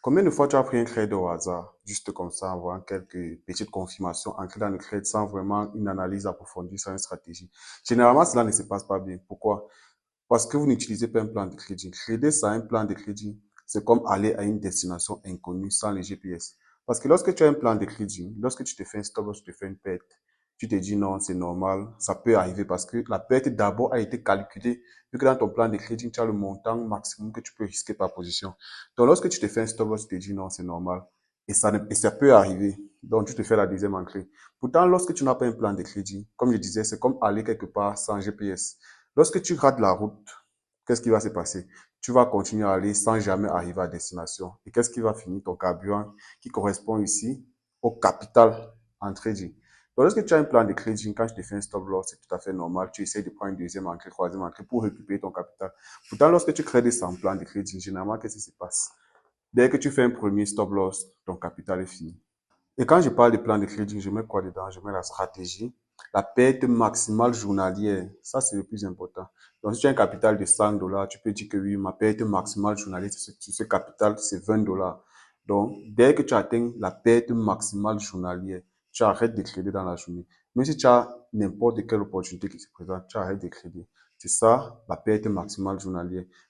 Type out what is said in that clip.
Combien de fois tu as pris un trade au hasard, juste comme ça, en voyant quelques petites confirmations ancrées dans le trade sans vraiment une analyse approfondie, sans une stratégie? Généralement, cela ne se passe pas bien. Pourquoi? Parce que vous n'utilisez pas un plan de trading. Trader sans un plan de trading, c'est comme aller à une destination inconnue sans le GPS. Parce que lorsque tu as un plan de trading, lorsque tu te fais un stop loss, tu te fais une perte, tu te dis non, c'est normal, ça peut arriver parce que la perte d'abord a été calculée, vu que dans ton plan de trading, tu as le montant maximum que tu peux risquer par position. Donc lorsque tu te fais un stop loss, tu te dis non, c'est normal. Et ça peut arriver. Donc tu te fais la deuxième entrée. Pourtant, lorsque tu n'as pas un plan de trading, comme je disais, c'est comme aller quelque part sans GPS. Lorsque tu rates la route, qu'est-ce qui va se passer? Tu vas continuer à aller sans jamais arriver à destination. Et qu'est-ce qui va finir? Ton carburant qui correspond ici au capital en trading. Donc, lorsque tu as un plan de trading, quand je te fais un stop loss, c'est tout à fait normal. Tu essaies de prendre une deuxième entrée, troisième entrée pour récupérer ton capital. Pourtant, lorsque tu crées sans plan de trading, généralement, qu'est-ce qui se passe? Dès que tu fais un premier stop loss, ton capital est fini. Et quand je parle de plan de trading, je mets quoi dedans? Je mets la stratégie, la perte maximale journalière. Ça, c'est le plus important. Donc, si tu as un capital de 100 dollars, tu peux dire que oui, ma perte maximale journalière sur ce capital, c'est 20 dollars. Donc, dès que tu atteins la perte maximale journalière, tu arrêtes de trader dans la journée. Même si tu as n'importe quelle opportunité qui se présente, tu arrêtes de trader. C'est ça, la perte maximale journalière.